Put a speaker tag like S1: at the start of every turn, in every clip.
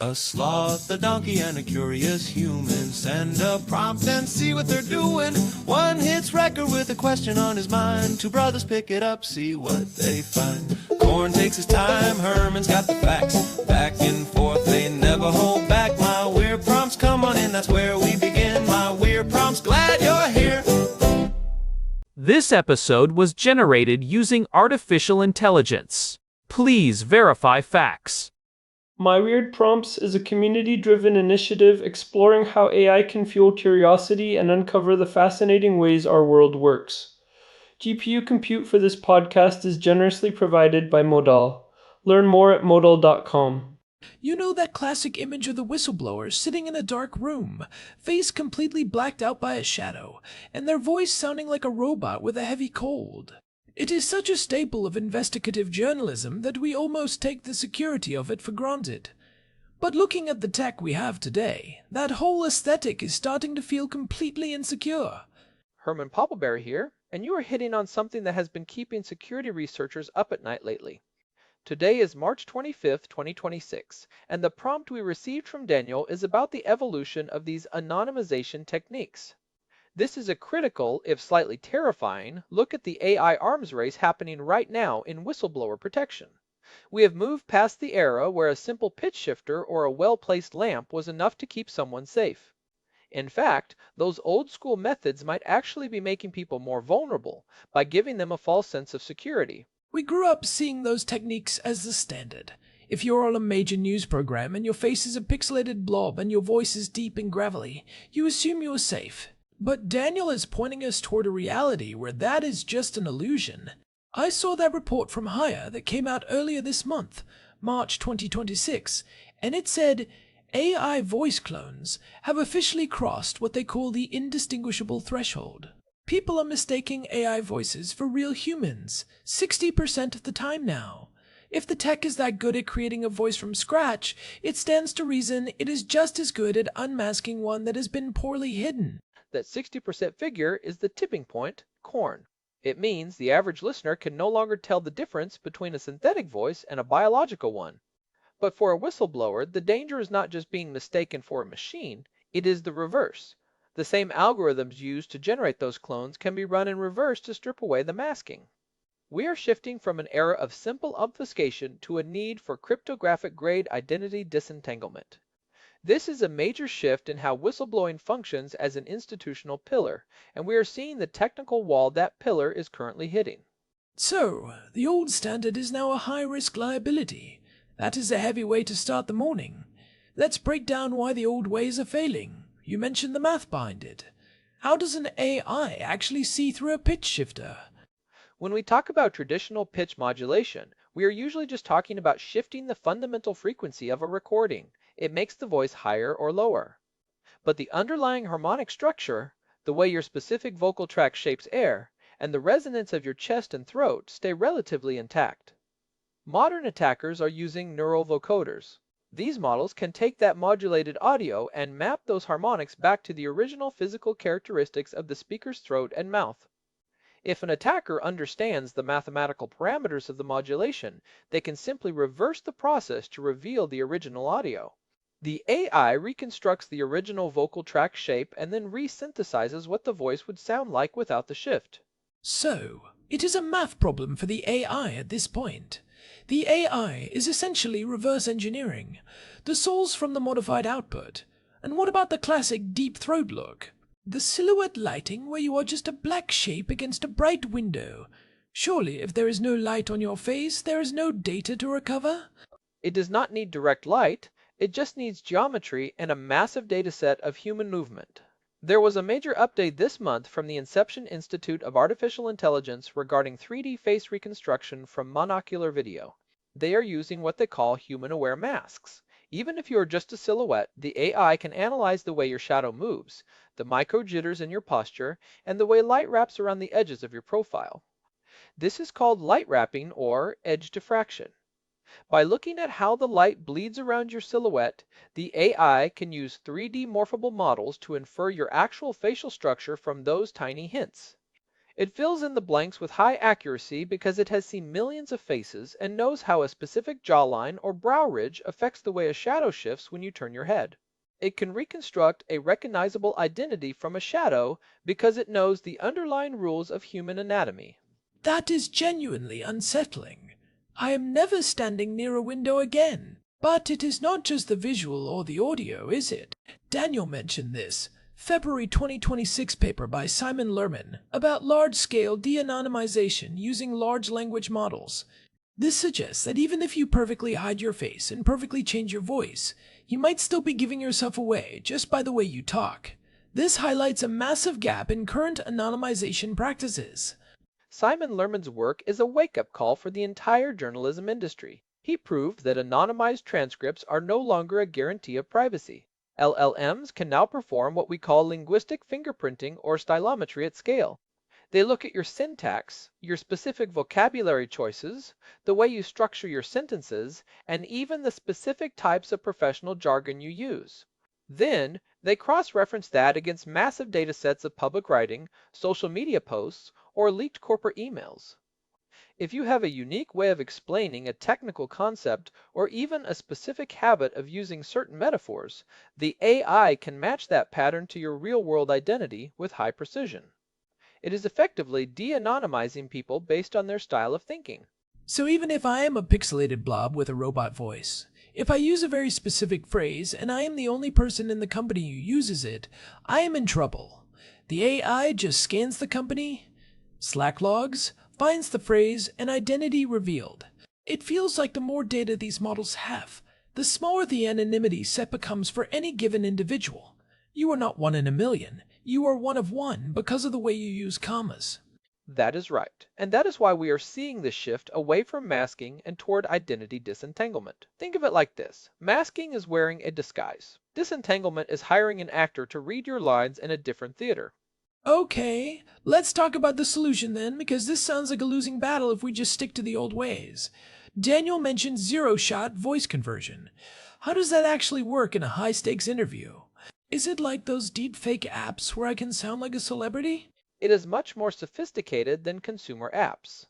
S1: A sloth, a donkey, and a curious human. Send a prompt and see what they're doing. One hits record with a question on his mind. Two brothers pick it up, see what they find. Corn takes his time, Herman's got the facts. Back and forth, they never hold back. My weird prompts, come on in, that's where we begin. My weird prompts, glad you're here.
S2: This episode was generated using artificial intelligence. Please verify facts.
S3: My Weird Prompts is a community-driven initiative exploring how AI can fuel curiosity and uncover the fascinating ways our world works. GPU compute for this podcast is generously provided by Modal. Learn more at modal.com.
S4: You know that classic image of the whistleblower sitting in a dark room, face completely blacked out by a shadow, and their voice sounding like a robot with a heavy cold? It is such a staple of investigative journalism that we almost take the security of it for granted. But looking at the tech we have today, that whole aesthetic is starting to feel completely insecure.
S5: Herman Poppleberry here, and you are hitting on something that has been keeping security researchers up at night lately. Today is March 25th, 2026, and the prompt we received from Daniel is about the evolution of these anonymization techniques. This is a critical, if slightly terrifying, look at the AI arms race happening right now in whistleblower protection. We have moved past the era where a simple pitch shifter or a well-placed lamp was enough to keep someone safe. In fact, those old-school methods might actually be making people more vulnerable by giving them a false sense of security.
S4: We grew up seeing those techniques as the standard. If you're on a major news program and your face is a pixelated blob and your voice is deep and gravelly, you assume you are safe. But Daniel is pointing us toward a reality where that is just an illusion. I saw that report from Hire that came out earlier this month, March 2026, and it said AI voice clones have officially crossed what they call the indistinguishable threshold. People are mistaking AI voices for real humans, 60% of the time now. If the tech is that good at creating a voice from scratch, it stands to reason it is just as good at unmasking one that has been poorly hidden.
S5: That 60% figure is the tipping point, corn. It means the average listener can no longer tell the difference between a synthetic voice and a biological one. But for a whistleblower, the danger is not just being mistaken for a machine, it is the reverse. The same algorithms used to generate those clones can be run in reverse to strip away the masking. We are shifting from an era of simple obfuscation to a need for cryptographic-grade identity disentanglement. This is a major shift in how whistleblowing functions as an institutional pillar, and we are seeing the technical wall that pillar is currently hitting.
S4: So, the old standard is now a high-risk liability. That is a heavy way to start the morning. Let's break down why the old ways are failing. You mentioned the math behind it. How does an AI actually see through a pitch shifter?
S5: When we talk about traditional pitch modulation, we are usually just talking about shifting the fundamental frequency of a recording. It makes the voice higher or lower. But the underlying harmonic structure, the way your specific vocal tract shapes air, and the resonance of your chest and throat stay relatively intact. Modern attackers are using neural vocoders. These models can take that modulated audio and map those harmonics back to the original physical characteristics of the speaker's throat and mouth. If an attacker understands the mathematical parameters of the modulation, they can simply reverse the process to reveal the original audio. The AI reconstructs the original vocal tract shape and then resynthesizes what the voice would sound like without the shift.
S4: So, it is a math problem for the AI at this point. The AI is essentially reverse engineering the source from the modified output. And what about the classic deep throat look? The silhouette lighting where you are just a black shape against a bright window. Surely if there is no light on your face, there is no data to recover?
S5: It does not need direct light. It just needs geometry and a massive dataset of human movement. There was a major update this month from the Inception Institute of Artificial Intelligence regarding 3D face reconstruction from monocular video. They are using what they call human-aware masks. Even if you are just a silhouette, the AI can analyze the way your shadow moves, the micro jitters in your posture, and the way light wraps around the edges of your profile. This is called light wrapping or edge diffraction. By looking at how the light bleeds around your silhouette, the AI can use 3D morphable models to infer your actual facial structure from those tiny hints. It fills in the blanks with high accuracy because it has seen millions of faces and knows how a specific jawline or brow ridge affects the way a shadow shifts when you turn your head. It can reconstruct a recognizable identity from a shadow because it knows the underlying rules of human anatomy.
S4: That is genuinely unsettling. I am never standing near a window again. But it is not just the visual or the audio, is it? Daniel mentioned this February 2026 paper by Simon Lerman about large-scale de-anonymization using large language models. This suggests that even if you perfectly hide your face and perfectly change your voice, you might still be giving yourself away just by the way you talk. This highlights a massive gap in current anonymization practices.
S5: Simon Lerman's work is a wake-up call for the entire journalism industry. He proved that anonymized transcripts are no longer a guarantee of privacy. LLMs can now perform what we call linguistic fingerprinting or stylometry at scale. They look at your syntax, your specific vocabulary choices, the way you structure your sentences, and even the specific types of professional jargon you use. Then, they cross-reference that against massive datasets of public writing, social media posts, or leaked corporate emails. If you have a unique way of explaining a technical concept or even a specific habit of using certain metaphors, the AI can match that pattern to your real-world identity with high precision. It is effectively de-anonymizing people based on their style of thinking.
S4: So even if I am a pixelated blob with a robot voice, if I use a very specific phrase and I am the only person in the company who uses it, I am in trouble. The AI just scans the company, Slack logs, finds the phrase, and identity revealed. It feels like the more data these models have, the smaller the anonymity set becomes for any given individual. You are not one in a million. You are one of one because of the way you use commas.
S5: That is right, and that is why we are seeing this shift away from masking and toward identity disentanglement. Think of it like this. Masking is wearing a disguise. Disentanglement is hiring an actor to read your lines in a different theater.
S4: Okay, let's talk about the solution then, because this sounds like a losing battle if we just stick to the old ways. Daniel mentioned zero-shot voice conversion. How does that actually work in a high-stakes interview? Is it like those deepfake apps where I can sound like a celebrity?
S5: It is much more sophisticated than consumer apps.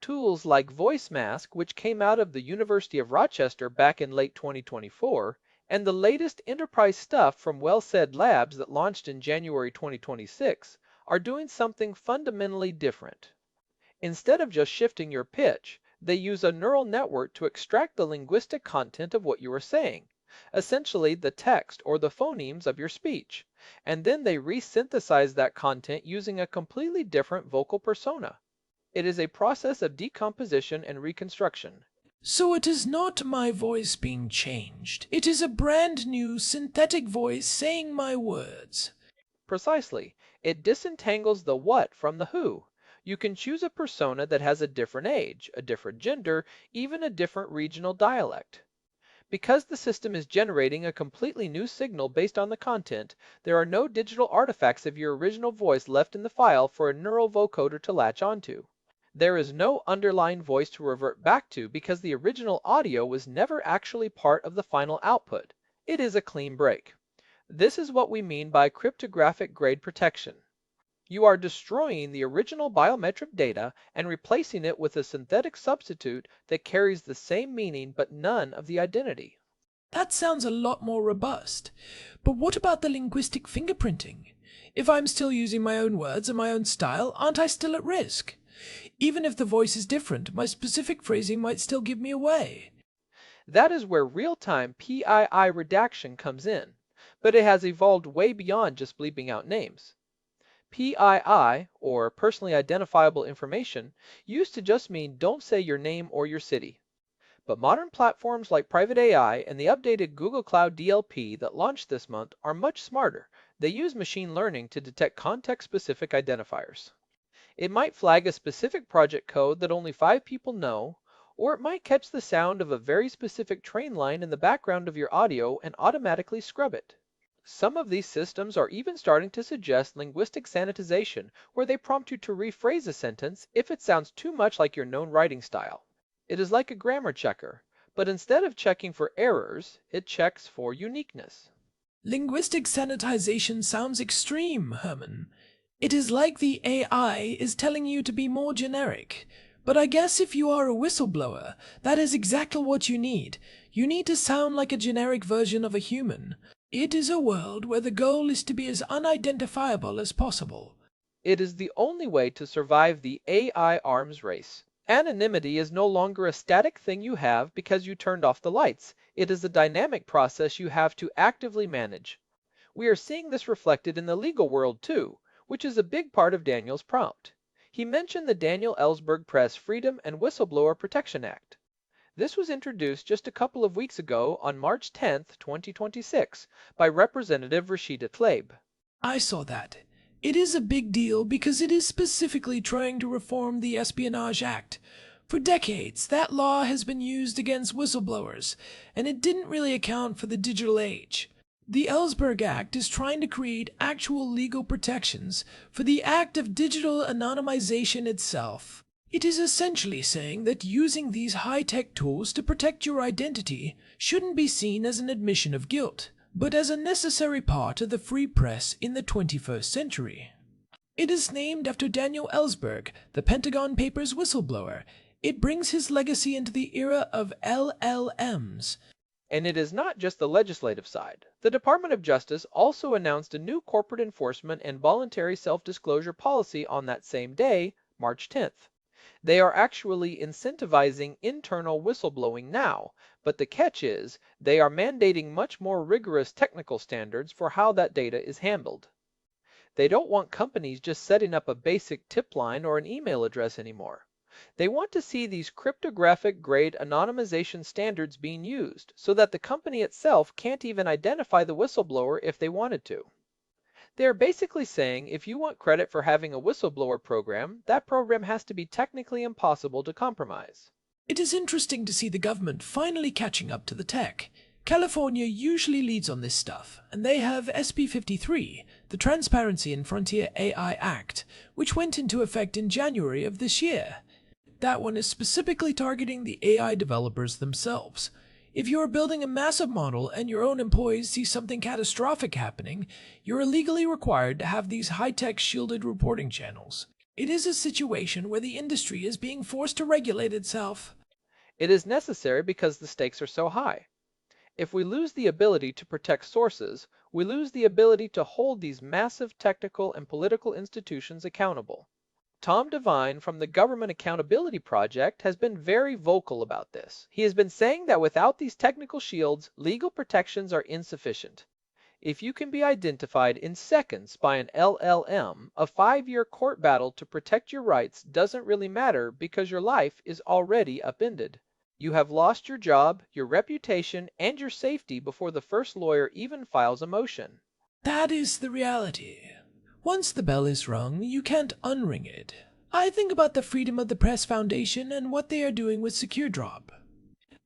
S5: Tools like VoiceMask, which came out of the University of Rochester back in late 2024, and the latest enterprise stuff from Well Said Labs that launched in January 2026, are doing something fundamentally different. Instead of just shifting your pitch, they use a neural network to extract the linguistic content of what you are saying, essentially the text or the phonemes of your speech, and then they resynthesize that content using a completely different vocal persona. It is a process of decomposition and reconstruction.
S4: So it is not my voice being changed. It is a brand new synthetic voice saying my words.
S5: Precisely. It disentangles the what from the who. You can choose a persona that has a different age, a different gender, even a different regional dialect. Because the system is generating a completely new signal based on the content, there are no digital artifacts of your original voice left in the file for a neural vocoder to latch onto. There is no underlying voice to revert back to because the original audio was never actually part of the final output. It is a clean break. This is what we mean by cryptographic grade protection. You are destroying the original biometric data and replacing it with a synthetic substitute that carries the same meaning but none of the identity.
S4: That sounds a lot more robust. But what about the linguistic fingerprinting? If I'm still using my own words and my own style, aren't I still at risk? Even if the voice is different, my specific phrasing might still give me away.
S5: That is where real-time PII redaction comes in, but it has evolved way beyond just bleeping out names. PII, or personally identifiable information, used to just mean don't say your name or your city. But modern platforms like Private AI and the updated Google Cloud DLP that launched this month are much smarter. They use machine learning to detect context-specific identifiers. It might flag a specific project code that only 5 people know, or it might catch the sound of a very specific train line in the background of your audio and automatically scrub it. Some of these systems are even starting to suggest linguistic sanitization, where they prompt you to rephrase a sentence if it sounds too much like your known writing style. It is like a grammar checker, but instead of checking for errors, it checks for uniqueness.
S4: Linguistic sanitization sounds extreme, Herman. It is like the AI is telling you to be more generic. But I guess if you are a whistleblower, that is exactly what you need. You need to sound like a generic version of a human. It is a world where the goal is to be as unidentifiable as possible.
S5: It is the only way to survive the AI arms race. Anonymity is no longer a static thing you have because you turned off the lights. It is a dynamic process you have to actively manage. We are seeing this reflected in the legal world too, which is a big part of Daniel's prompt. He mentioned the Daniel Ellsberg Press Freedom and Whistleblower Protection Act. This was introduced just a couple of weeks ago on March 10, 2026, by Representative Rashida Tlaib.
S4: I saw that. It is a big deal because it is specifically trying to reform the Espionage Act. For decades, that law has been used against whistleblowers, and it didn't really account for the digital age. The Ellsberg Act is trying to create actual legal protections for the act of digital anonymization itself. It is essentially saying that using these high-tech tools to protect your identity shouldn't be seen as an admission of guilt, but as a necessary part of the free press in the 21st century. It is named after Daniel Ellsberg, the Pentagon Papers whistleblower. It brings his legacy into the era of LLMs.
S5: And it is not just the legislative side. The Department of Justice also announced a new corporate enforcement and voluntary self-disclosure policy on that same day, March 10th. They are actually incentivizing internal whistleblowing now, but the catch is they are mandating much more rigorous technical standards for how that data is handled. They don't want companies just setting up a basic tip line or an email address anymore. They want to see these cryptographic-grade anonymization standards being used so that the company itself can't even identify the whistleblower if they wanted to. They are basically saying if you want credit for having a whistleblower program, that program has to be technically impossible to compromise.
S4: It is interesting to see the government finally catching up to the tech. California usually leads on this stuff, and they have SB 53, the Transparency in Frontier AI Act, which went into effect in January of this year. That one is specifically targeting the AI developers themselves. If you are building a massive model and your own employees see something catastrophic happening, you are legally required to have these high-tech shielded reporting channels. It is a situation where the industry is being forced to regulate itself.
S5: It is necessary because the stakes are so high. If we lose the ability to protect sources, we lose the ability to hold these massive technical and political institutions accountable. Tom Devine from the Government Accountability Project has been very vocal about this. He has been saying that without these technical shields, legal protections are insufficient. If you can be identified in seconds by an LLM, a 5-year court battle to protect your rights doesn't really matter because your life is already upended. You have lost your job, your reputation, and your safety before the first lawyer even files a motion.
S4: That is the reality. Once the bell is rung, you can't unring it. I think about the Freedom of the Press Foundation and what they are doing with SecureDrop.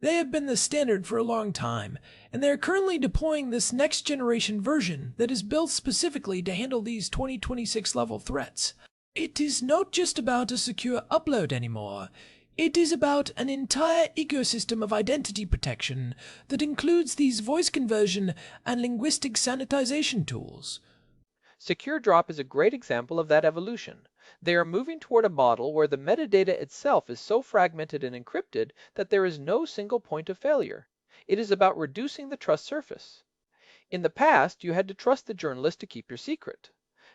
S4: They have been the standard for a long time, and they are currently deploying this next generation version that is built specifically to handle these 2026 level threats. It is not just about a secure upload anymore. It is about an entire ecosystem of identity protection that includes these voice conversion and linguistic sanitization tools.
S5: SecureDrop is a great example of that evolution. They are moving toward a model where the metadata itself is so fragmented and encrypted that there is no single point of failure. It is about reducing the trust surface. In the past, you had to trust the journalist to keep your secret.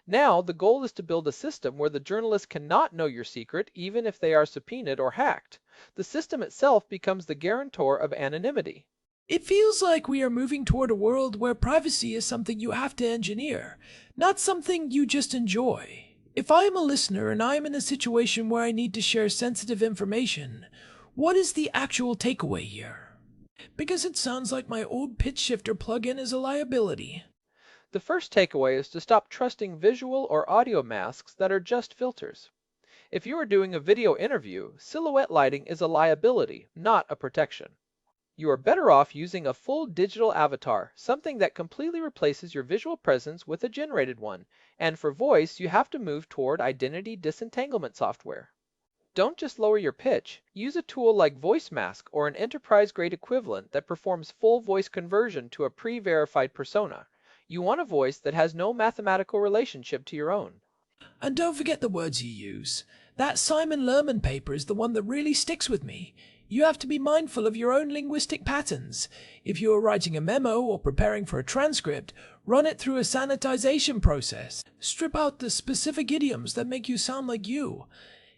S5: Now, the goal is to build a system where the journalist cannot know your secret even if they are subpoenaed or hacked. The system itself becomes the guarantor of anonymity.
S4: It feels like we are moving toward a world where privacy is something you have to engineer, not something you just enjoy. If I am a listener and I am in a situation where I need to share sensitive information, what is the actual takeaway here? Because it sounds like my old pitch shifter plugin is a liability.
S5: The first takeaway is to stop trusting visual or audio masks that are just filters. If you are doing a video interview, silhouette lighting is a liability, not a protection. You are better off using a full digital avatar, something that completely replaces your visual presence with a generated one, and for voice you have to move toward identity disentanglement software. Don't just lower your pitch, use a tool like Voice Mask or an enterprise-grade equivalent that performs full voice conversion to a pre-verified persona. You want a voice that has no mathematical relationship to your own.
S4: And don't forget the words you use. That Simon Lerman paper is the one that really sticks with me. You have to be mindful of your own linguistic patterns. If you are writing a memo or preparing for a transcript, run it through a sanitization process. Strip out the specific idioms that make you sound like you.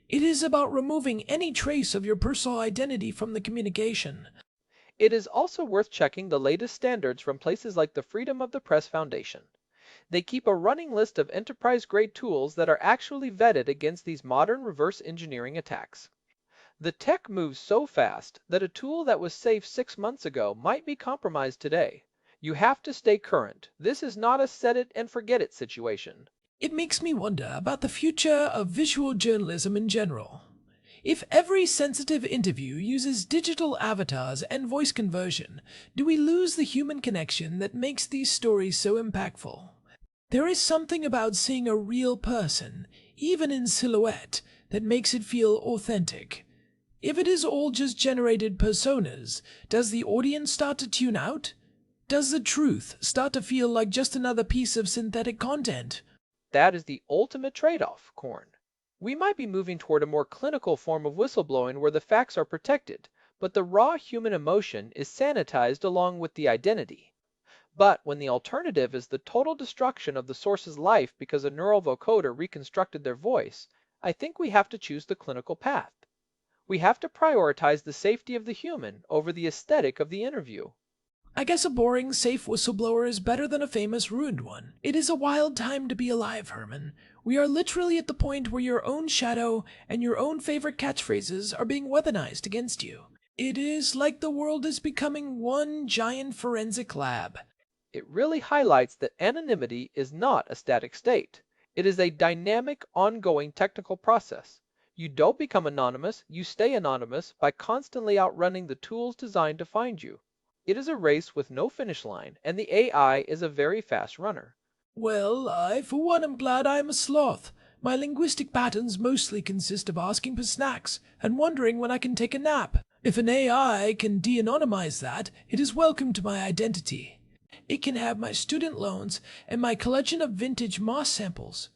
S4: It is about removing any trace of your personal identity from the communication.
S5: It is also worth checking the latest standards from places like the Freedom of the Press Foundation. They keep a running list of enterprise-grade tools that are actually vetted against these modern reverse engineering attacks. The tech moves so fast that a tool that was safe 6 months ago might be compromised today. You have to stay current. This is not a set it and forget it situation.
S4: It makes me wonder about the future of visual journalism in general. If every sensitive interview uses digital avatars and voice conversion, do we lose the human connection that makes these stories so impactful? There is something about seeing a real person, even in silhouette, that makes it feel authentic. If it is all just generated personas, does the audience start to tune out? Does the truth start to feel like just another piece of synthetic content?
S5: That is the ultimate trade-off, Korn. We might be moving toward a more clinical form of whistleblowing where the facts are protected, but the raw human emotion is sanitized along with the identity. But when the alternative is the total destruction of the source's life because a neural vocoder reconstructed their voice, I think we have to choose the clinical path. We have to prioritize the safety of the human over the aesthetic of the interview.
S4: I guess a boring, safe whistleblower is better than a famous, ruined one. It is a wild time to be alive, Herman. We are literally at the point where your own shadow and your own favorite catchphrases are being weaponized against you. It is like the world is becoming one giant forensic lab.
S5: It really highlights that anonymity is not a static state. It is a dynamic, ongoing technical process. You don't become anonymous, you stay anonymous by constantly outrunning the tools designed to find you. It is a race with no finish line, and the AI is a very fast runner.
S4: Well, I for one am glad I am a sloth. My linguistic patterns mostly consist of asking for snacks and wondering when I can take a nap. If an AI can de-anonymize that, it is welcome to my identity. It can have my student loans and my collection of vintage moss samples.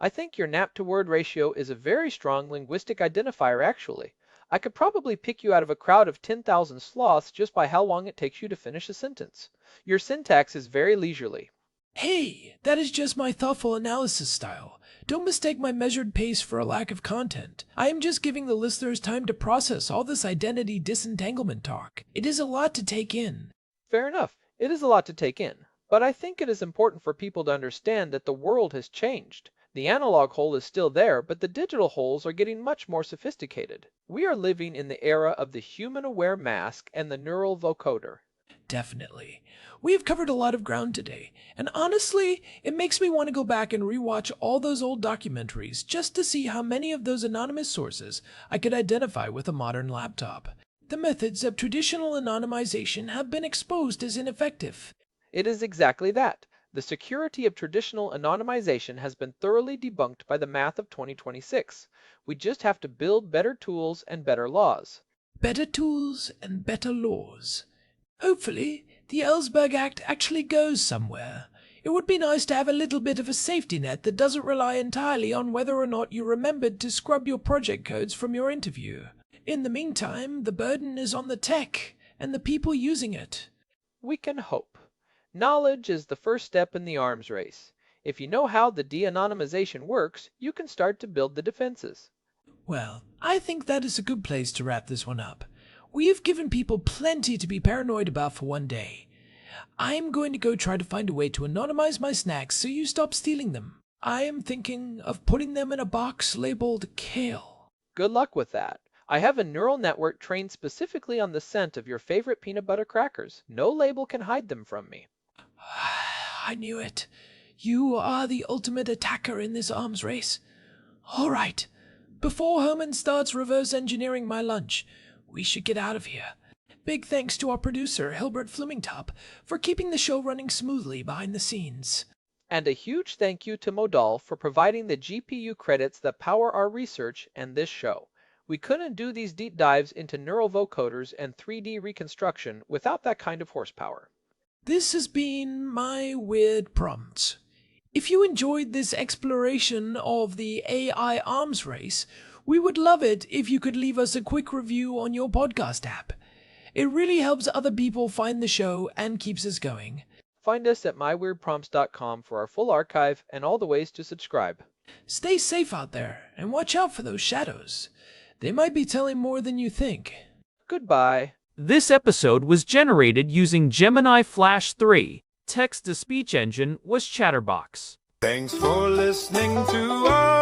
S5: I think your nap-to-word ratio is a very strong linguistic identifier, actually. I could probably pick you out of a crowd of 10,000 sloths just by how long it takes you to finish a sentence. Your syntax is very leisurely.
S4: Hey, that is just my thoughtful analysis style. Don't mistake my measured pace for a lack of content. I am just giving the listeners time to process all this identity disentanglement talk. It is a lot to take in.
S5: Fair enough. It is a lot to take in. But I think it is important for people to understand that the world has changed. The analog hole is still there, but the digital holes are getting much more sophisticated. We are living in the era of the human-aware mask and the neural vocoder.
S4: Definitely. We have covered a lot of ground today, and honestly, it makes me want to go back and rewatch all those old documentaries just to see how many of those anonymous sources I could identify with a modern laptop. The methods of traditional anonymization have been exposed as ineffective.
S5: It is exactly that. The security of traditional anonymization has been thoroughly debunked by the math of 2026. We just have to build better tools and better laws.
S4: Better tools and better laws. Hopefully, the Ellsberg Act actually goes somewhere. It would be nice to have a little bit of a safety net that doesn't rely entirely on whether or not you remembered to scrub your project codes from your interview. In the meantime, the burden is on the tech and the people using it.
S5: We can hope. Knowledge is the first step in the arms race. If you know how the de-anonymization works, you can start to build the defenses.
S4: Well, I think that is a good place to wrap this one up. We have given people plenty to be paranoid about for one day. I'm going to go try to find a way to anonymize my snacks so you stop stealing them. I am thinking of putting them in a box labeled kale.
S5: Good luck with that. I have a neural network trained specifically on the scent of your favorite peanut butter crackers. No label can hide them from me.
S4: I knew it. You are the ultimate attacker in this arms race. All right. Before Herman starts reverse engineering my lunch, we should get out of here. Big thanks to our producer, Hilbert Flumingtop, for keeping the show running smoothly behind the scenes.
S5: And a huge thank you to Modal for providing the GPU credits that power our research and this show. We couldn't do these deep dives into neural vocoders and 3D reconstruction without that kind of horsepower.
S4: This has been my weird prompts. If you enjoyed this exploration of the AI arms race, we would love it if you could leave us a quick review on your podcast app. It really helps other people find the show and keeps us going.
S5: Find us at myweirdprompts.com for our full archive and all the ways to subscribe.
S4: Stay safe out there and watch out for those shadows. They might be telling more than you think.
S5: Goodbye.
S2: This episode was generated using Gemini Flash 3. Text-to-speech engine was Chatterbox.
S1: Thanks for listening to us.